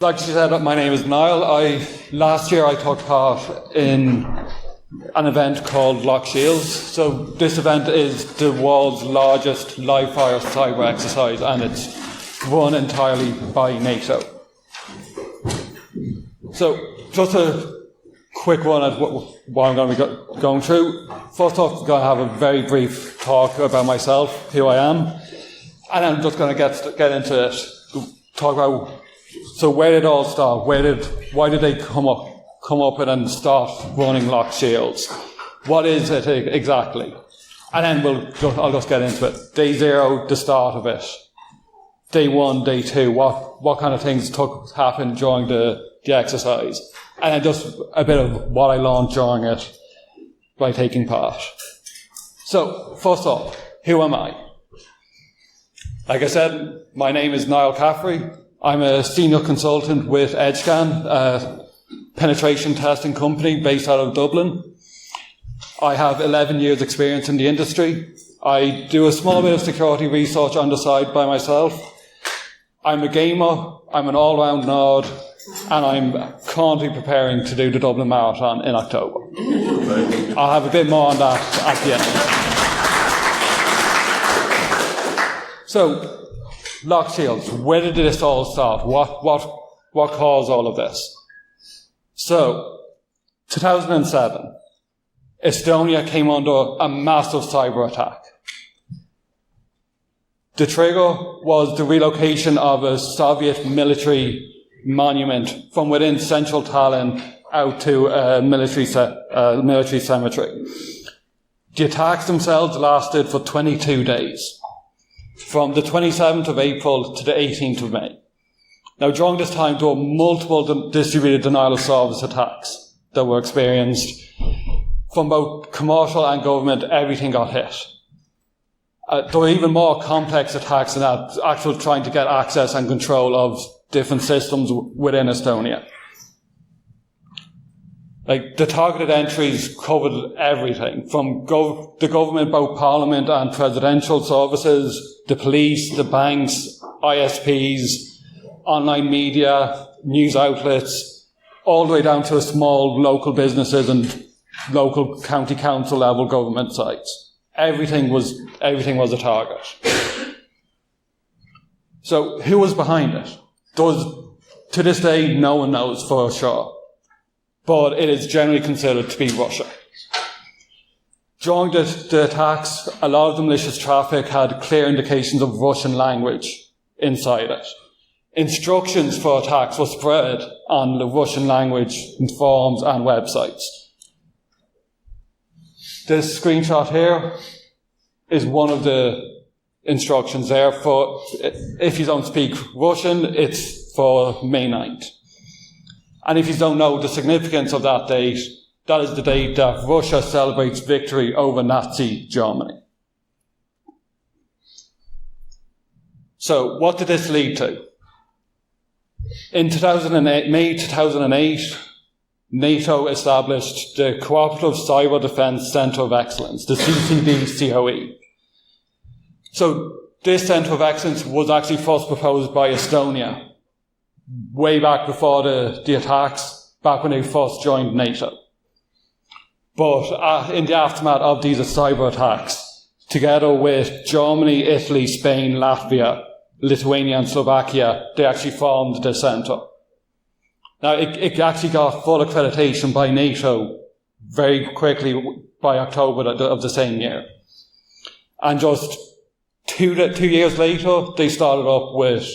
Like she said, my name is Niall. Last year I took part in an event called Loch Shields. So this event is the world's largest live fire cyber exercise, and it's run entirely by NATO. So just a quick one at what I'm going to be going through. First off, I'm going to have a very brief talk about myself, who I am, and I'm just going to get into it. Talk about, so where did it all start? Why did they come up with and start running Loch Shields? What is it exactly? And then I'll just get into it. Day 0, the start of it. Day 1, day 2, what kind of things happened during the exercise? And then just a bit of what I learned during it by taking part. So, first off, who am I? Like I said, my name is Niall Caffrey. I'm a senior consultant with EdgeScan, a penetration testing company based out of Dublin. I have 11 years experience in the industry. I do a small bit of security research on the side by myself. I'm a gamer, I'm an all-round nerd, and I'm currently preparing to do the Dublin Marathon in October. I'll have a bit more on that at the end. So, Loch Shields, where did this all start? What caused all of this? So, 2007, Estonia came under a massive cyber attack. The trigger was the relocation of a Soviet military monument from within central Tallinn out to a military cemetery. The attacks themselves lasted for 22 days, from the 27th of April to the 18th of May. Now, during this time, there were multiple distributed denial of service attacks that were experienced. From both commercial and government, everything got hit. There were even more complex attacks than that, actually trying to get access and control of different systems within Estonia. Like, the targeted entries covered everything, from the government, both parliament and presidential services, the police, the banks, ISPs, online media, news outlets, all the way down to small local businesses and local county council level government sites. Everything was a target. So who was behind it? To this day, no one knows for sure, but it is generally considered to be Russia. During the attacks, a lot of the malicious traffic had clear indications of Russian language inside it. Instructions for attacks were spread on the Russian language in forums and websites. This screenshot here is one of the instructions there for, if you don't speak Russian, it's for May 9th. And if you don't know the significance of that date, that is the date that Russia celebrates victory over Nazi Germany. So, what did this lead to? In May 2008, NATO established the Cooperative Cyber Defence Centre of Excellence, the CCD-COE. So this Centre of Excellence was actually first proposed by Estonia, way back before the attacks, back when they first joined NATO. But in the aftermath of these cyber attacks, together with Germany, Italy, Spain, Latvia, Lithuania and Slovakia, they actually formed the centre. Now, it actually got full accreditation by NATO very quickly by October of the same year. And just two years later, they started up with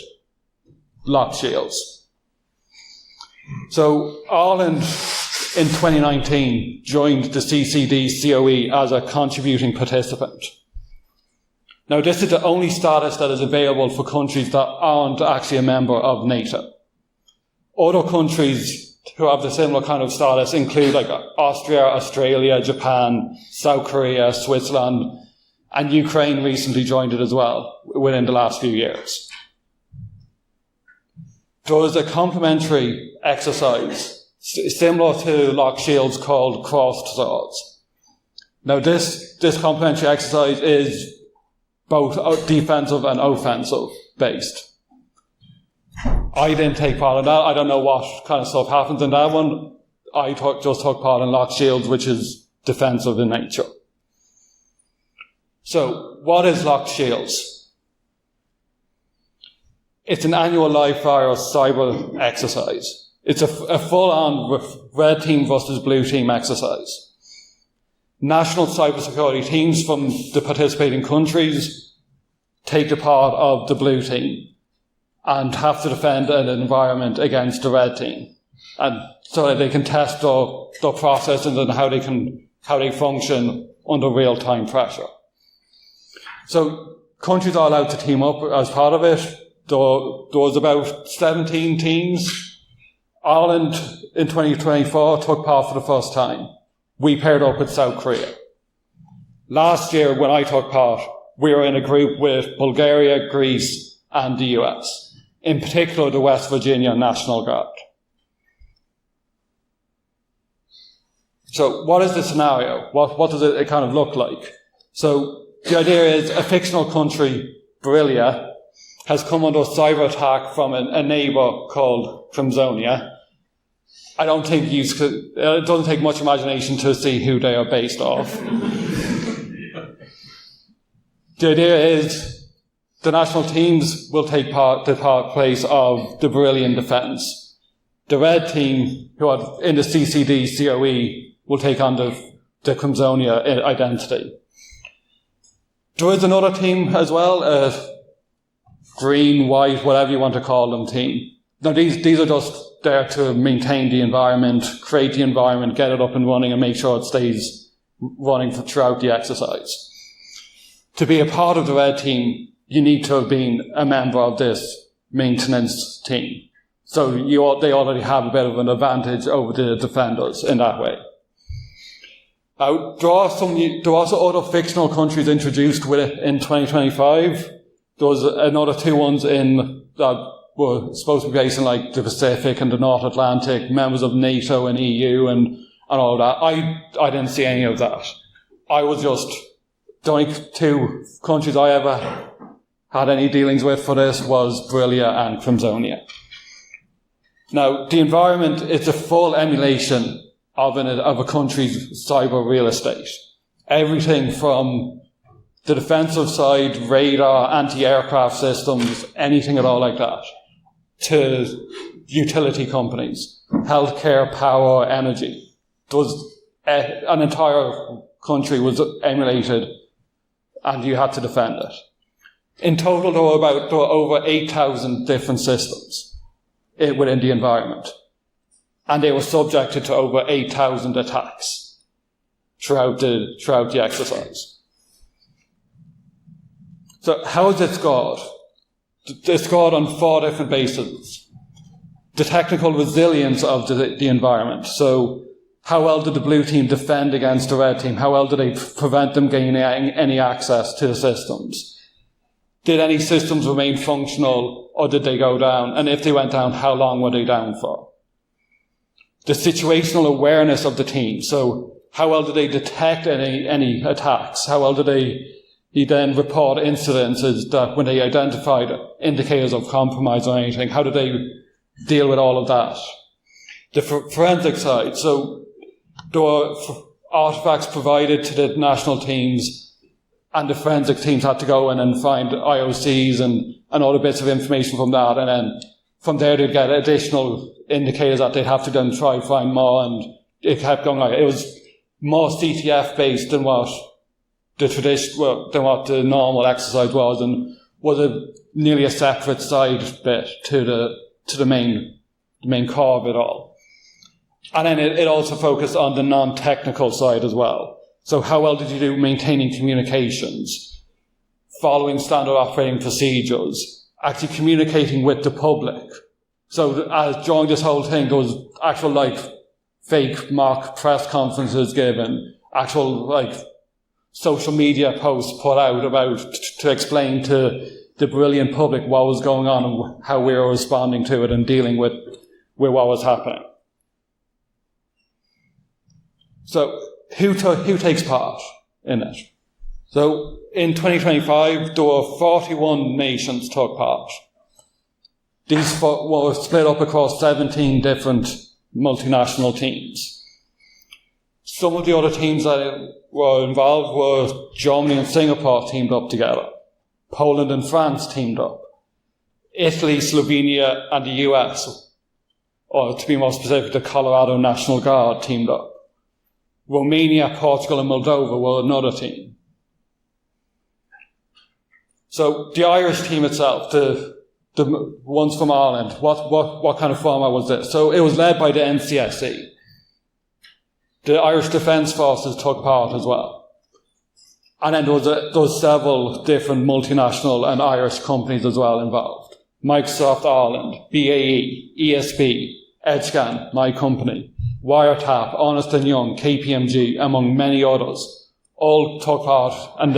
Loch Shields. So Ireland in 2019 joined the CCD-COE as a contributing participant. Now, this is the only status that is available for countries that aren't actually a member of NATO. Other countries who have the similar kind of status include like Austria, Australia, Japan, South Korea, Switzerland, and Ukraine recently joined it as well within the last few years. There was a complementary exercise similar to Loch Shields called Crossed Swords. Now this complementary exercise is both defensive and offensive based. I didn't take part in that. I don't know what kind of stuff happens in that one. I just took part in Loch Shields, which is defensive in nature. So, what is Loch Shields? It's an annual live fire cyber exercise. It's a full-on red team versus blue team exercise. National cybersecurity teams from the participating countries take the part of the blue team and have to defend an environment against the red team, and so that they can test their processes and how they function under real-time pressure. So countries are allowed to team up as part of it. There was about 17 teams. Ireland in 2024 took part for the first time. We paired up with South Korea. Last year, when I took part, we were in a group with Bulgaria, Greece, and the US. In particular, the West Virginia National Guard. So what is the scenario? What does it kind of look like? So the idea is a fictional country, Brillia, has come under cyber attack from a neighbour called Crimsonia. I don't think it doesn't take much imagination to see who they are based off. The idea is the national teams will take place of the Brilliant defence. The red team, who are in the CCD COE, will take on the Crimsonia identity. There is another team as well, green, white, whatever you want to call them team. Now these are just there to maintain the environment, create the environment, get it up and running and make sure it stays running throughout the exercise. To be a part of the red team, you need to have been a member of this maintenance team. So they already have a bit of an advantage over the defenders in that way. There are also other fictional countries introduced with it in 2025. There was another two ones that were supposed to be based in like the Pacific and the North Atlantic, members of NATO and EU and all of that. I didn't see any of that. The only two countries I ever had any dealings with for this was Brillia and Crimsonia. Now, the environment is a full emulation of a country's cyber real estate. Everything from the defensive side, radar, anti-aircraft systems, anything at all like that, to utility companies, healthcare, power, energy. An entire country was emulated and you had to defend it. In total, there were over 8,000 different systems within the environment. And they were subjected to over 8,000 attacks throughout the exercise. So how is it scored? It's scored on 4 different bases. The technical resilience of the environment. So how well did the blue team defend against the red team? How well did they prevent them gaining any access to the systems? Did any systems remain functional or did they go down? And if they went down, how long were they down for? The situational awareness of the team. So how well did they detect any attacks? How well did they then report incidences that when they identified indicators of compromise or anything, how did they deal with all of that? The forensic side. So there were artifacts provided to the national teams and the forensic teams had to go in and find IOCs and other bits of information from that, and then from there they'd get additional indicators that they'd have to then try and find more, and it kept going like it was more CTF based than what the normal exercise was, and was nearly a separate side bit to the main core of it all. And then it also focused on the non-technical side as well. So how well did you do maintaining communications, following standard operating procedures, actually communicating with the public? So during this whole thing, there was actual fake mock press conferences given, actual social media posts put out to explain to the brilliant public what was going on and how we were responding to it and dealing with what was happening. So who takes part in it? So in 2025, there were 41 nations took part. These were split up across 17 different multinational teams. Some of the other teams that were involved were Germany and Singapore teamed up together. Poland and France teamed up. Italy, Slovenia and the US, or to be more specific, the Colorado National Guard teamed up. Romania, Portugal and Moldova were another team. So the Irish team itself, the ones from Ireland, what kind of format was this? So it was led by the NCSC. The Irish Defence Forces took part as well. And then there was several different multinational and Irish companies as well involved. Microsoft Ireland, BAE, ESB, Edscan, my company, Wiretap, Ernst & Young, KPMG, among many others, all took part and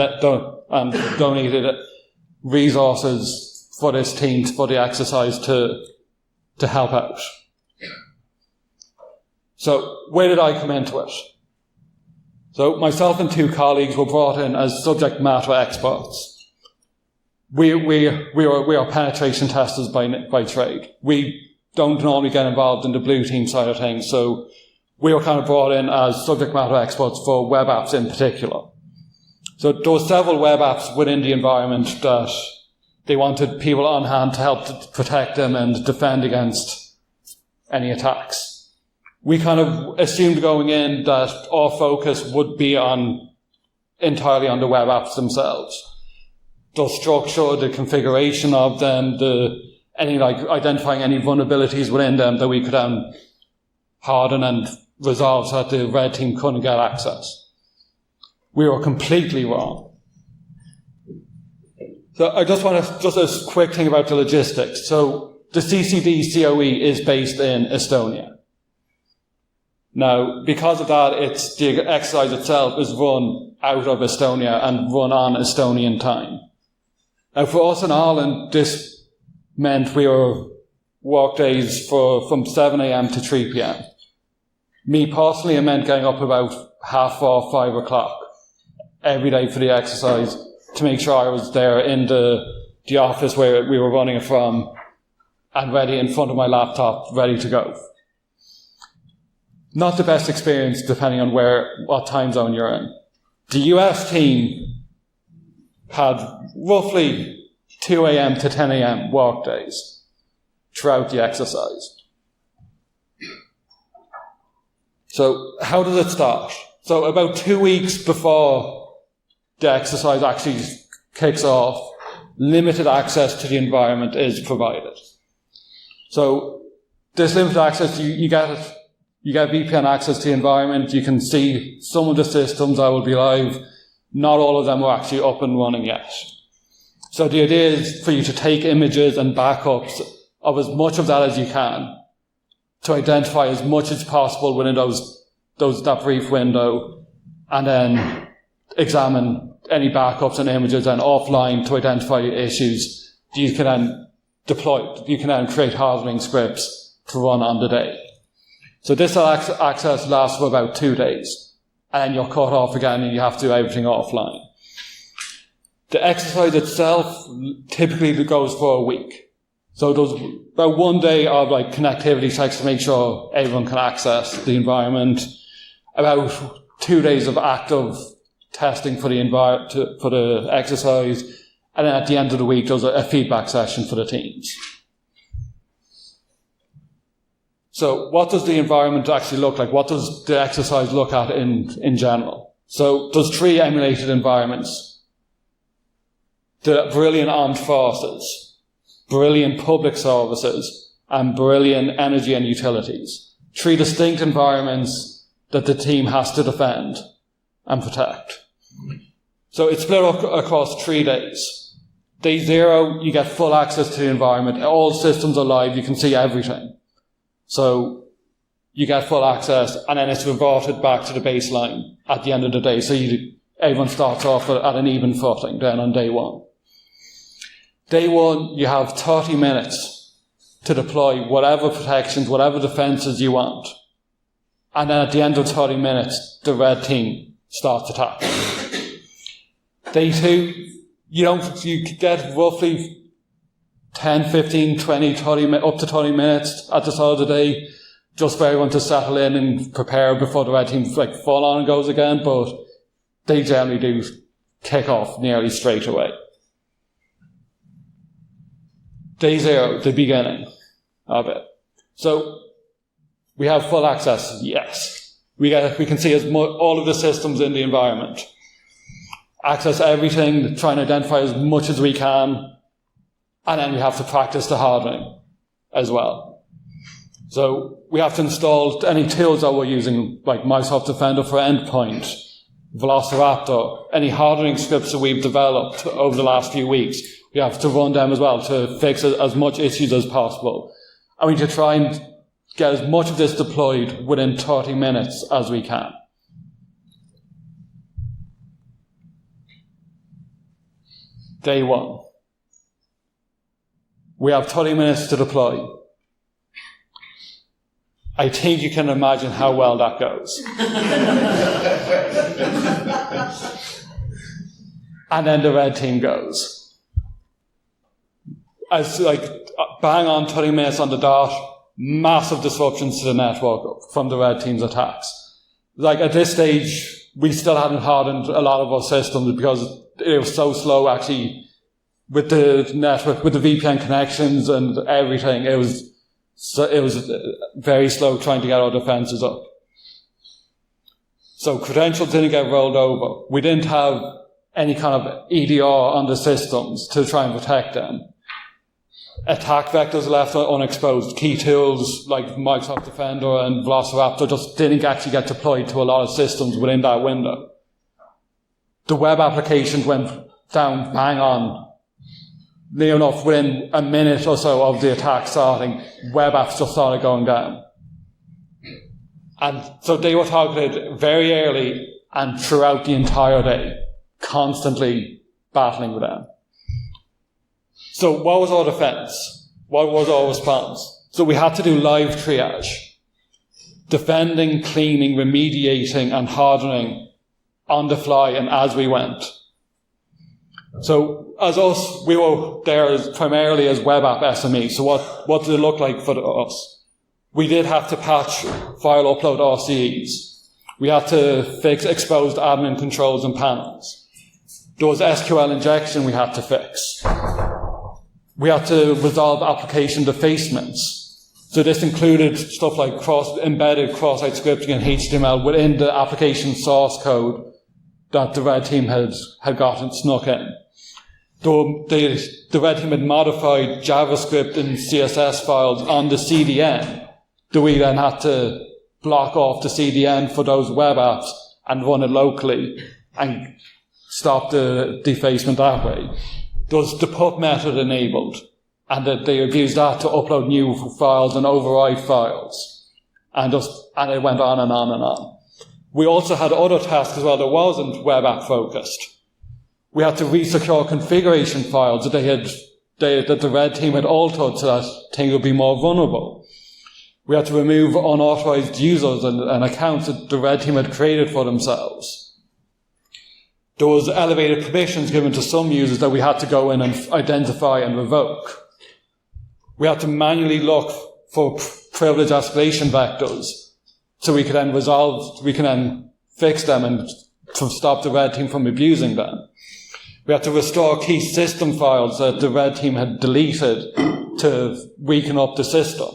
donated resources for this team, for the exercise to help out. So where did I come into it? So myself and two colleagues were brought in as subject matter experts. We are penetration testers by trade. We don't normally get involved in the blue team side of things, so we were kind of brought in as subject matter experts for web apps in particular. So there were several web apps within the environment that they wanted people on hand to help to protect them and defend against any attacks. We kind of assumed going in that our focus would be entirely on the web apps themselves. The structure, the configuration of them, identifying any vulnerabilities within them that we could harden and resolve so that the red team couldn't get access. We were completely wrong. So I just a quick thing about the logistics. So the CCD COE is based in Estonia. Now, because of that, the exercise itself is run out of Estonia and run on Estonian time. Now, for us in Ireland, this meant we were work days from 7 a.m. to 3 p.m. Me personally, it meant getting up about 4:30, 5 o'clock every day for the exercise to make sure I was there in the office where we were running it from and ready in front of my laptop, ready to go. Not the best experience depending on what time zone you're in. The US team had roughly 2 a.m. to 10 a.m. work days throughout the exercise. So how does it start? So about 2 weeks before the exercise actually kicks off, limited access to the environment is provided. So this limited access, you get VPN access to the environment. You can see some of the systems that will be live. Not all of them are actually up and running yet. So the idea is for you to take images and backups of as much of that as you can to identify as much as possible within that brief window, and then examine any backups and images and offline to identify issues. You can then deploy. You can then create hardening scripts to run on the day. So this access lasts for about 2 days, and then you're cut off again and you have to do everything offline. The exercise itself typically goes for a week. So there's about 1 day of connectivity checks to make sure everyone can access the environment, about 2 days of active testing for the exercise, and then at the end of the week there's a feedback session for the teams. So what does the environment actually look like? What does the exercise look at in general? So there's 3 emulated environments. The Brilliant Armed Forces, Brilliant Public Services, and Brilliant Energy and Utilities. 3 distinct environments that the team has to defend and protect. So it's split up across 3 days. Day 0, you get full access to the environment. All systems are live. You can see everything. So you get full access, and then it's reverted back to the baseline at the end of the day. So everyone starts off at an even footing then on day 1. Day 1, you have 30 minutes to deploy whatever protections, whatever defenses you want. And then at the end of 30 minutes, the red team starts attacking. Day 2, you get roughly 10, 15, 20, 30, up to 30 minutes at the start of the day, just for everyone to settle in and prepare before the red team full on goes again, but they generally do kick off nearly straight away. Day 0, the beginning of it. So, we have full access, yes. We can see all of the systems in the environment. Access everything, try and identify as much as we can, and then we have to practice the hardening as well. So we have to install any tools that we're using, like Microsoft Defender for Endpoint, Velociraptor, any hardening scripts that we've developed over the last few weeks. We have to run them as well to fix as much issues as possible. And we need to try and get as much of this deployed within 30 minutes as we can. Day 1. We have 30 minutes to deploy. I think you can imagine how well that goes. And then the red team goes. As bang on 30 minutes on the dot, massive disruptions to the network from the red team's attacks. At this stage, we still hadn't hardened a lot of our systems because it was so slow actually with the network, with the VPN connections and everything. It was very slow trying to get our defenses up. So credentials didn't get rolled over. We didn't have any kind of EDR on the systems to try and protect them. Attack vectors left unexposed. Key tools like Microsoft Defender and Velociraptor just didn't actually get deployed to a lot of systems within that window. The web applications went down bang on. Near enough within a minute or so of the attack starting, web apps just started going down. And so they were targeted very early and throughout the entire day, constantly battling with them. So what was our defense? What was our response? So we had to do live triage. Defending, cleaning, remediating, and hardening on the fly and as we went. So as us, we were there primarily as web app SMEs. So what did it look like for us? We did have to patch file upload RCEs. We had to fix exposed admin controls and panels. There was SQL injection we had to fix. We had to resolve application defacements. So this included stuff like embedded cross-site scripting and HTML within the application source code that the red team had gotten snuck in. The red team had modified JavaScript and CSS files on the CDN that we then had to block off the CDN for those web apps and run it locally and stop the defacement that way. There was the put method enabled, and that they abused that to upload new files and override files. And it went on and on and on. We also had other tasks as well that wasn't web app focused. We had to resecure configuration files that that the red team had altered so that things would be more vulnerable. We had to remove unauthorized users and accounts that the red team had created for themselves. There was elevated permissions given to some users that we had to go in and identify and revoke. We had to manually look for privilege escalation vectors so we can then fix them and to stop the red team from abusing them. We had to restore key system files that the red team had deleted to weaken up the system.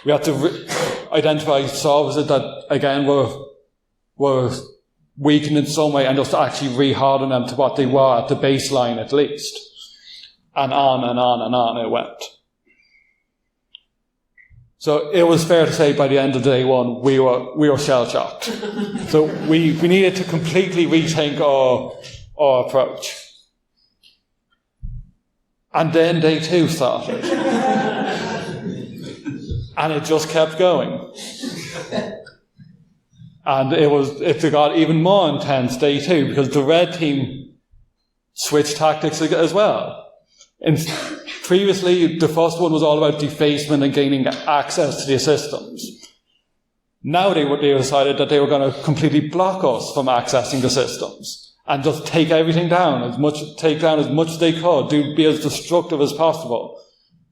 We had to identify services that, again, were weakened in some way and just actually re-harden them to what they were at the baseline at least. And on and on and on it went. So it was fair to say by the end of day 1, we were shell-shocked. So we needed to completely rethink our approach. And then day 2 started. And it just kept going. And it got even more intense day 2 because the red team switched tactics as well. Previously, the first one was all about defacement and gaining access to the systems. Now they decided that they were going to completely block us from accessing the systems and just take everything down, take down as much as they could, be as destructive as possible.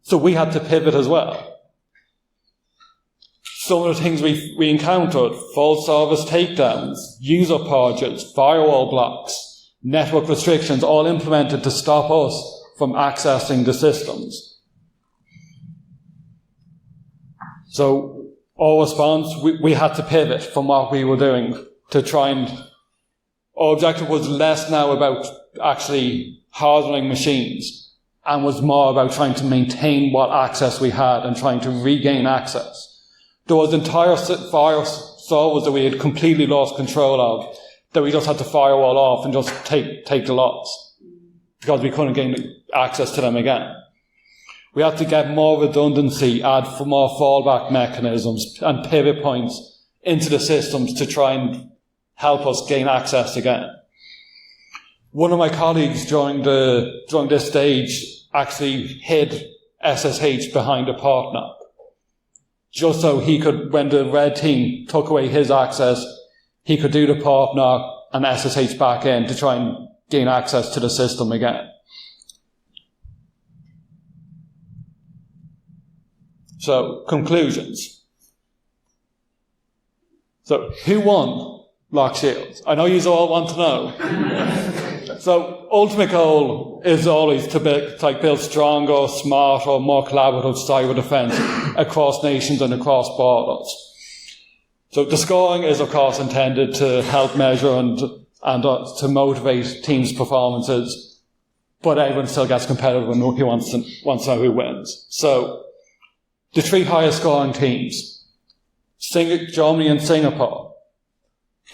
So we had to pivot as well. Some of the things we encountered: full service takedowns, user purges, firewall blocks, network restrictions, all implemented to stop us from accessing the systems. So our response, we had to pivot from what we were doing to try and... Our objective was less now about actually hardening machines and was more about trying to maintain what access we had and trying to regain access. There was entire fire servers that we had completely lost control of, that we just had to firewall off and just take the loss, because we couldn't gain access to them again. We had to get more redundancy, add for more fallback mechanisms and pivot points into the systems to try and help us gain access again. One of my colleagues during this stage actually hid SSH behind a port knob, just so he could, when the red team took away his access, he could do the port knock and SSH back in to try and gain access to the system again. So, conclusions. So, who won Lock Shields? I know you all want to know. So, ultimate goal is always to build stronger, smarter, more collaborative cyber defence across nations and across borders. So, the scoring is, of course, intended to help measure and to motivate teams' performances, but everyone still gets competitive and who wants to know who wins. So, the three highest scoring teams: Germany and Singapore,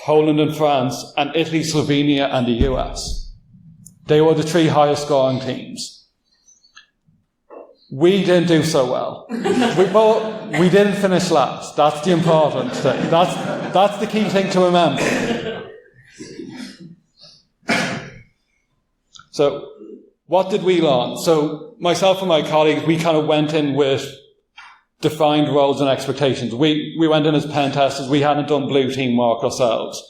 Poland and France, and Italy, Slovenia, and the US. They were the three highest scoring teams. We didn't do so well. We didn't finish last. That's the important thing. That's the key thing to remember. So, what did we learn? So, myself and my colleagues, we kind of went in with defined roles and expectations. We went in as pen testers. We hadn't done blue team work ourselves.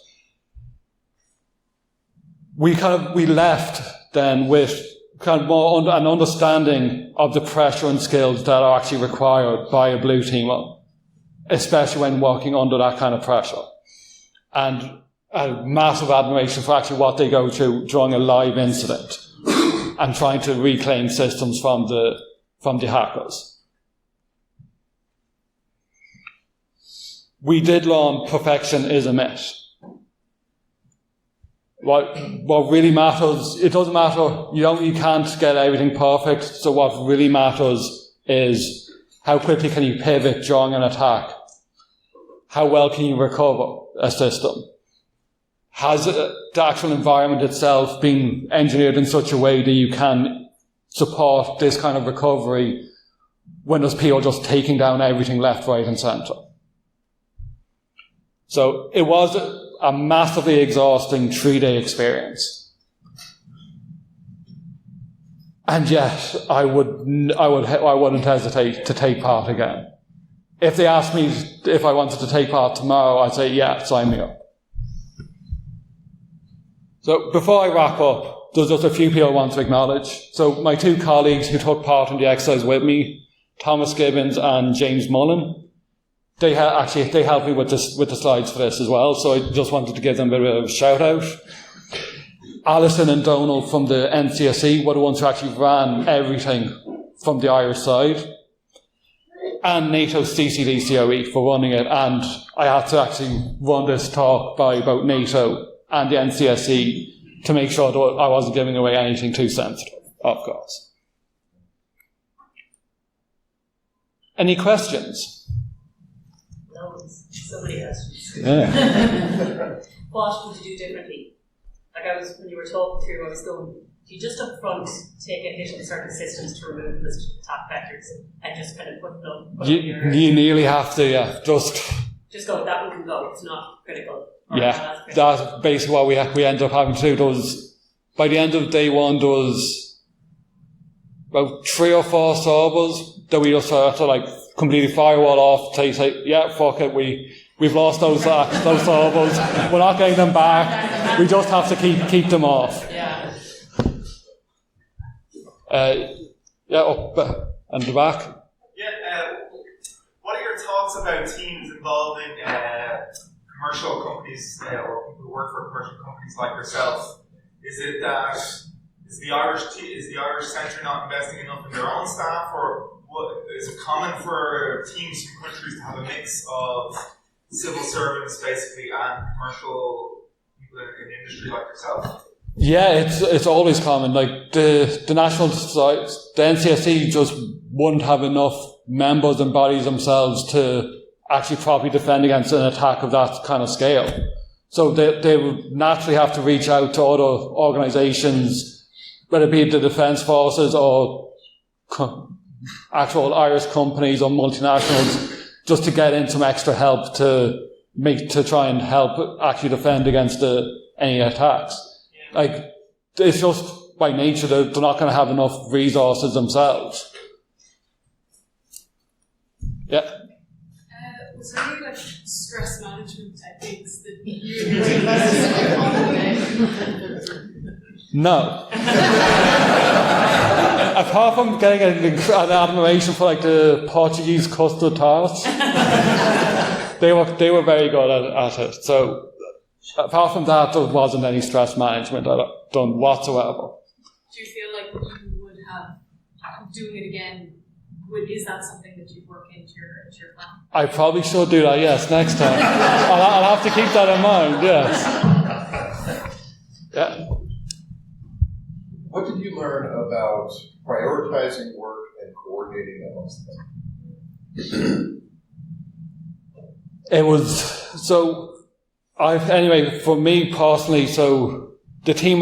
We left then with kind of more an understanding of the pressure and skills that are actually required by a blue teamer, especially when working under that kind of pressure. And a massive admiration for actually what they go through during a live incident and trying to reclaim systems from the hackers. We did learn perfection is a myth. What really matters, it doesn't matter, you can't get everything perfect, so what really matters is how quickly can you pivot during an attack? How well can you recover a system? Has the actual environment itself been engineered in such a way that you can support this kind of recovery when there's people just taking down everything left, right and centre? So it was a massively exhausting 3-day experience. And yet, I wouldn't hesitate to take part again. If they asked me if I wanted to take part tomorrow, I'd say, yeah, sign me up. So before I wrap up, there's just a few people I want to acknowledge. So my two colleagues who took part in the exercise with me, Thomas Gibbons and James Mullen, they helped me with the slides for this as well, so I just wanted to give them a bit of a shout out. Alison and Donald from the NCSE were the ones who actually ran everything from the Irish side, and NATO's CCDCOE for running it, and I had to actually run this talk by both NATO and the NCSE to make sure that I wasn't giving away anything too sensitive, of course. Any questions? Somebody else. Yeah. What would you do differently? When you were talking through, I was going, do you just up front take a hit on certain systems to remove the attack vectors and just kind of put them? You nearly have to, yeah. Just go, that one can go, it's not critical. Yeah, that's basically what we ended up having to do. By the end of day one, there was about 3 or 4 servers that we just had to completely firewall off, say, yeah, fuck it, we've lost those servers, we're not getting them back, we just have to keep them off. Yeah. And and the back. What are your thoughts about teams involving commercial companies or people who work for commercial companies like yourself? Is it that is the Irish Centre not investing enough in their own staff, or is it common for teams from countries to have a mix of civil servants basically and commercial people in the industry like yourself? Yeah, it's always common. Like the national society, the NCSE just wouldn't have enough members and bodies themselves to actually properly defend against an attack of that kind of scale. So they would naturally have to reach out to other organisations, whether it be the Defence Forces or actual Irish companies or multinationals, just to get in some extra help to try and help actually defend against any attacks. Like, it's just by nature they're not going to have enough resources themselves. Yeah. Was there any stress management techniques that you No. Apart from getting an admiration for the Portuguese custard tarts, they were very good at it. So apart from that, there wasn't any stress management done whatsoever. Do you feel like you would have doing it again? Is that something that you'd work into your plan? I probably should do that, yes, next time. I'll have to keep that in mind, yes. Yeah. What did you learn about prioritizing work and coordinating amongst them? It was, for me personally, so the team,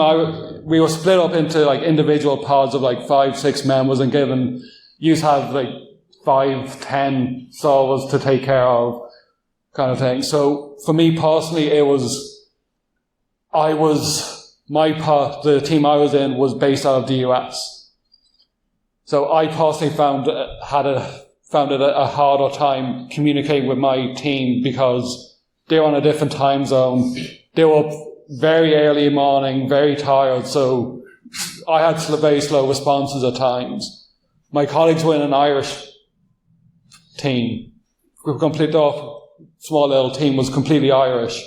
we were split up into individual pods of 5-6 members and given, you have 5-10 servers to take care of, kind of thing. So for me personally, the team I was in was based out of the US. So I personally found it a harder time communicating with my team because they were on a different time zone. They were up very early morning, very tired, so I had very slow responses at times. My colleagues were in an Irish team. Small little team was completely Irish,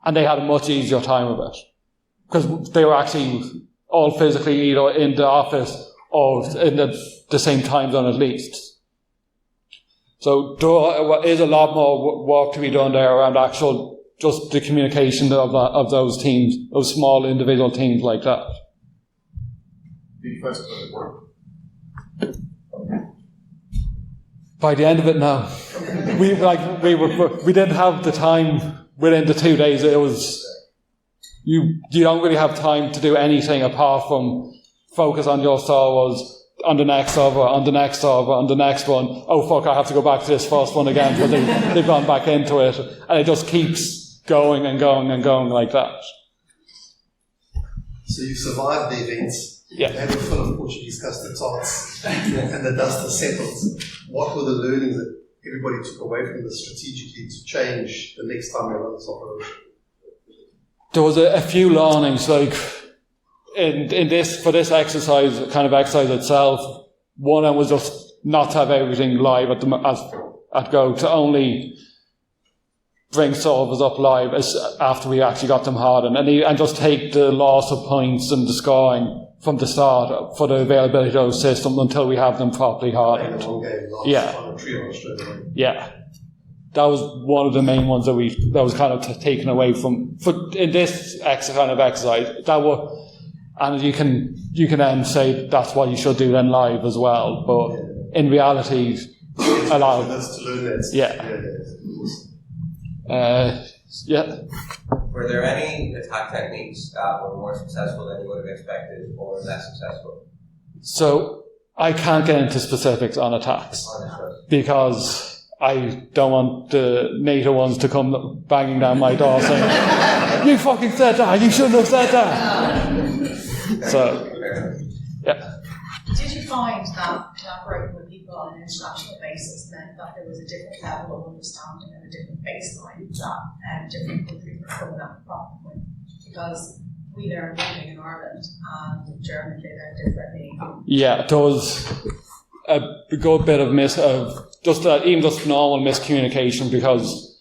and they had a much easier time of it because they were actually all physically either in the office or in the same time zone at least. So there is a lot more work to be done there around just the communication of those teams, those small individual teams like that. Did you find something that worked? By the end of it, no. We didn't have the time within the 2 days. It was you don't really have time to do anything apart from focus on your servers, on the next server, on the next server, on the next one. Oh fuck, I have to go back to this first one again because they've gone back into it, and it just keeps going and going and going like that. So you survived the events. Yeah. They were full of Portuguese custard tarts, and the dust has settled. What were the learnings that everybody took away from this strategically to change the next time you're on this operation? There was a few learnings, for this exercise itself. One was just not to have everything live at go, to only bring servers up live after we actually got them hardened, and just take the loss of points and the scoring from the start for the availability of those systems until we have them properly hardened. Yeah. That was one of the main ones that was kind of taken away from in this kind of exercise. And you can then say that's what you should do then live as well. But in reality, a lot of yeah. Were there any attack techniques that were more successful than you would have expected or less successful? So I can't get into specifics on attacks because I don't want the NATO ones to come banging down my door saying, "You fucking said that, you shouldn't have said that." So, yeah. Did you find that collaborating with people on an international basis meant that there was a different level of understanding and a different baseline that different countries were coming at the problem with? Because we learned living in Ireland and Germany, they learned differently. Yeah, there was a good bit of even just normal miscommunication, because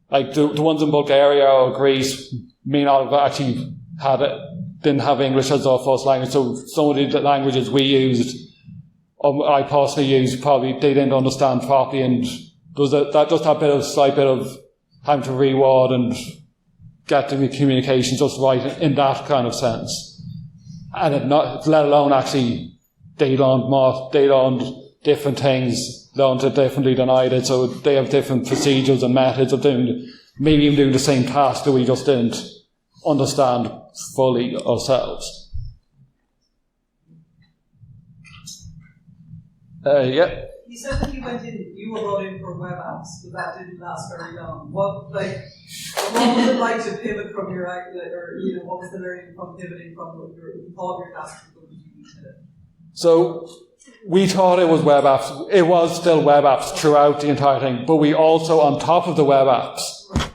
like the ones in Bulgaria or Greece may not have actually didn't have English as their first language, so some of the languages we used, I personally used, probably they didn't understand properly, and that just a slight bit of having to reword and get the communication just right in that kind of sense. And let alone actually they learned different things, learned it differently than I did, so they have different procedures and methods of maybe even doing the same task that we just didn't understand fully ourselves. Yeah. You said that you were brought in for web apps, but that didn't last very long. What was it like to pivot from your outlet, or what was the learning from pivoting from what you thought your task was going to be to? So we thought it was web apps. It was still web apps throughout the entire thing, but we also, on top of the web apps,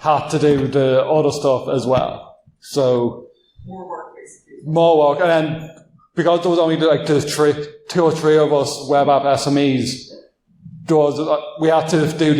had to do the other stuff as well. So more work, basically. More work, and then because there was only like the 2 or 3 of us web app SMEs, we had to do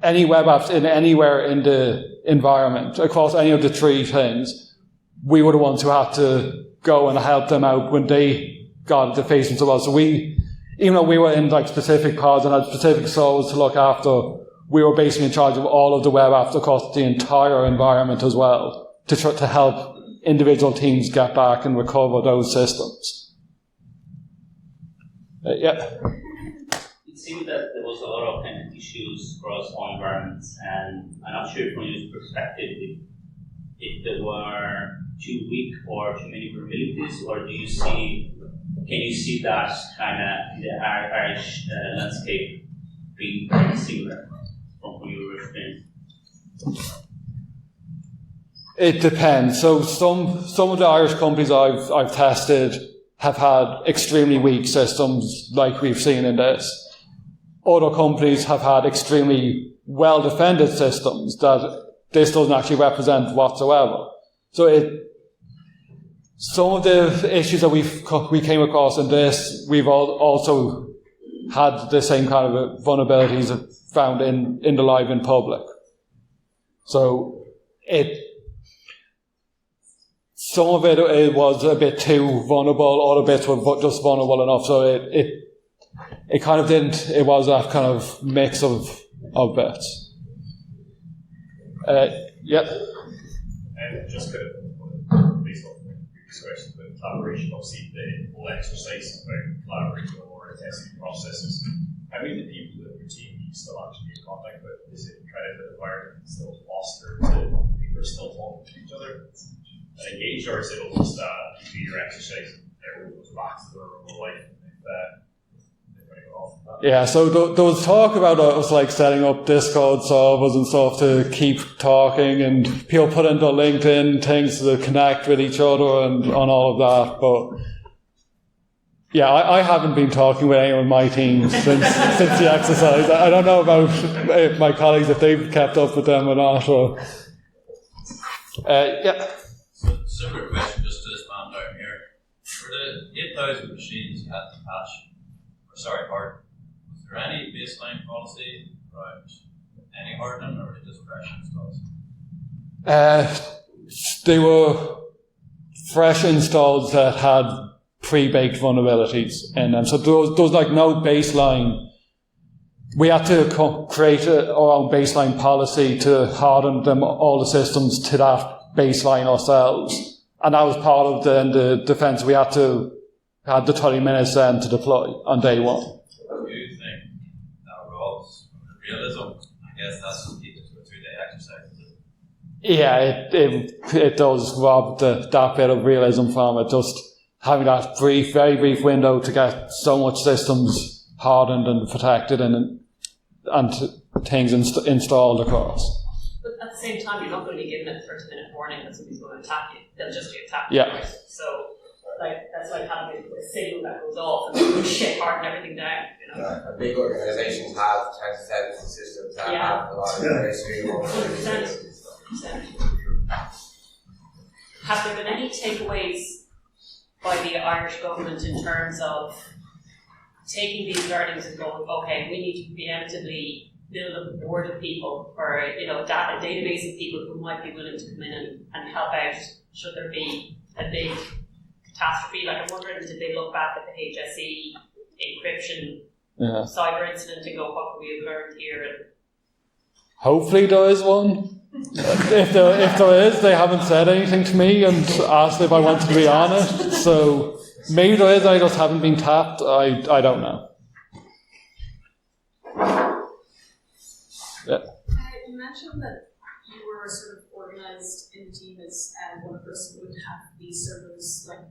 any web apps anywhere in the environment across any of the 3 things. We were the ones who had to go and help them out when they got the facing to us. So even though we were in like specific pods and had specific servers to look after, we were basically in charge of all of the web apps across the entire environment as well, to help individual teams get back and recover those systems. Yeah. It seemed that there was a lot of kind of issues across all environments, and I'm not sure from your perspective if there were too weak or too many vulnerabilities, or can you see that kind of in the Irish landscape being very similar from your experience? It depends. So some of the Irish companies I've tested have had extremely weak systems, like we've seen in this. Other companies have had extremely well-defended systems that this doesn't actually represent whatsoever. So some of the issues that we came across in this, we've also had the same kind of vulnerabilities found in the live in public. So some of it was a bit too vulnerable, other bits were just vulnerable enough, so it kind of didn't, it was that kind of mix of bits. Yeah. Just kind of based on the previous question about collaboration, obviously the whole exercise about collaborating or testing processes. How many of the people in your team you still actually in contact with? Is it kind of an environment still fostered to people are still talking to each other and engaged, or is it almost you do your exercise and everyone goes back to their real life and they're going to go off? Yeah, so there was talk about us like setting up Discord servers and stuff to keep talking, and people put into LinkedIn things to connect with each other and on all of that. But yeah, I haven't been talking with anyone on my team since the exercise. I don't know about my colleagues if they've kept up with them or not. Or yeah. So, similar question, just to this man down here. For the 8,000 machines you had to patch, harden, was there any baseline policy around any hardening, or were they just fresh installs? They were fresh installs that had pre-baked vulnerabilities in them. So there was like no baseline. We had to create our own baseline policy to harden them, all the systems to that baseline ourselves. And that was part of the defense. We had the 20 minutes then to deploy on day one. Do you think that robs realism? I guess that's what keeps it to a 2-day exercise. Yeah, it does rob that bit of realism from it. Just having that very brief window to get so much systems hardened and protected and things installed across. But at the same time, you're not going to be given a 30-minute warning that somebody's going to attack you. They'll just be attacked. Yeah. Right? So, that's like having a signal that goes off and then shit harden everything down. Big organisations have tens of thousands of systems that have a lot of very scalable. 100%. Have there been any takeaways by the Irish government in terms of taking these learnings and going, okay, we need to preemptively build a board of people or a database of people who might be willing to come in and help out should there be a big catastrophe. Like, I'm wondering, did they look back at the HSE encryption cyber incident and go, what could we have learned here? And hopefully there is one. If there is, they haven't said anything to me and asked if I wanted to be on it. So maybe there is, I just haven't been tapped. I don't know. Yeah. You mentioned that you were sort of organised in the team as one person would have these servers, like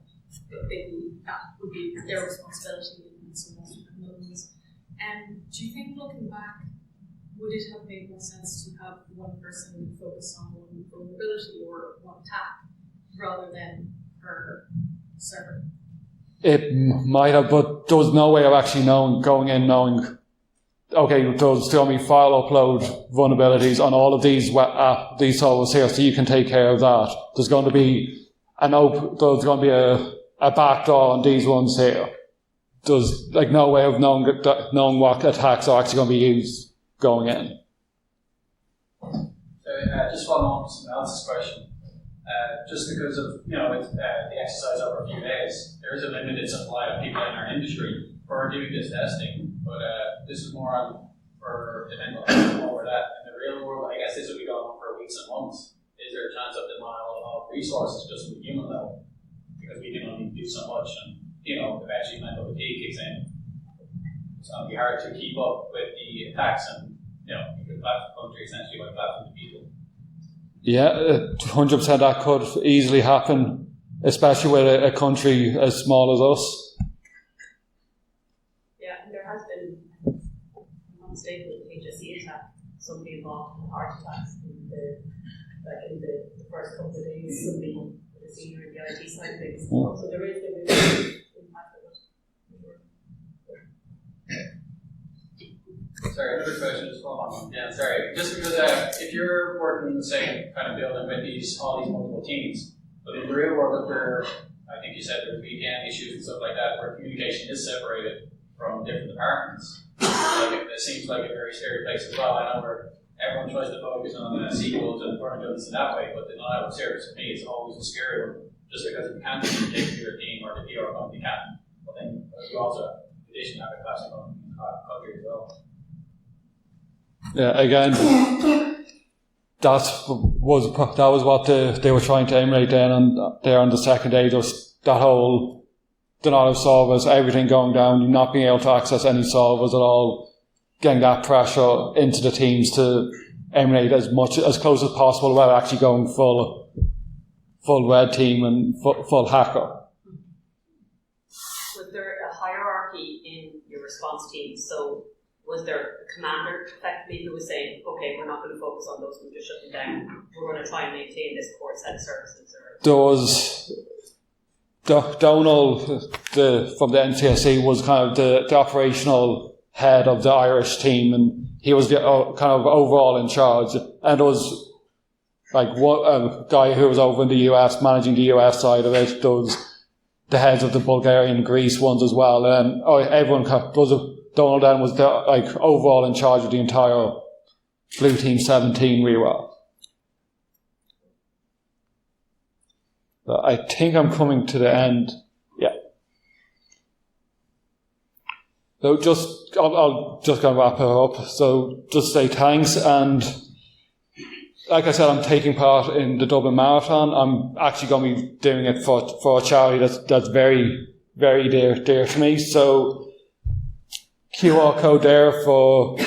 that would be their responsibility and someone else would have another ones. Do you think, looking back, would it have made more sense to have one person focus on one vulnerability or one attack rather than per server? It might have, but there was no way of actually going in knowing, okay, there's going to be file upload vulnerabilities on all of these servers here, so you can take care of that. There's going to be a backdoor on these ones here. There's no way of knowing what attacks are actually going to be used going in. So just following on from someone else's question, just because of the exercise over a few days, there is a limited supply of people in our industry for doing this testing. But this is more on for the mental health over that. In the real world, I guess this will be going on for weeks and months. Is there a chance of denial of resources just at the human level? Because we can only do so much, and eventually mental fatigue kicks in. It's going to be hard to keep up with the attacks, and you could have the country essentially wiped out from the people. Yeah, 100% that could easily happen, especially with a country as small as us. Yeah, and there has been, if I'm not mistaken, with the HSE attack, somebody involved in heart attacks in the first couple of days, somebody with a senior in the IT side of things. So there is impact of it. Sorry, another question, just follow on. Yeah, sorry. Just because if you're working in the same kind of building with all these multiple teams, but in the real world, where I think you said there's VPN issues and stuff like that, where communication is separated from different departments, it seems like a very scary place as well. I know where everyone tries to focus on sequels and vulnerabilities in that way, but the denial of service for me is always a scary one, just because if you can't communicate to your team or the PR company can, but then you also, in addition, have a classic on country as well. Yeah, again, that was what they were trying to emulate there on the second day. Just that whole denial of servers, everything going down, not being able to access any servers at all, getting that pressure into the teams to emulate as close as possible without actually going full red team and full hacker. Was there a hierarchy in your response team? So was there a commander effectively who was saying, okay, we're not going to focus on those, we're just shutting down, we're going to try and maintain this core set of services? There was Donald from the NCSC was kind of the operational head of the Irish team, and he was the kind of overall in charge. And there was a guy who was over in the US, managing the US side of it. There was the heads of the Bulgarian and Greece ones as well, and everyone Donald then was the overall in charge of the entire Blue Team 17 rewell. I think I'm coming to the end. Yeah. So I'll just go wrap it up. So just say thanks, and like I said, I'm taking part in the Dublin Marathon. I'm actually going to be doing it for a charity that's very, very dear to me. So QR code there for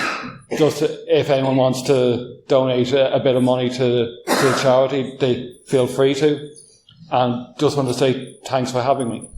just if anyone wants to donate a bit of money to the charity, they feel free to. And just want to say thanks for having me.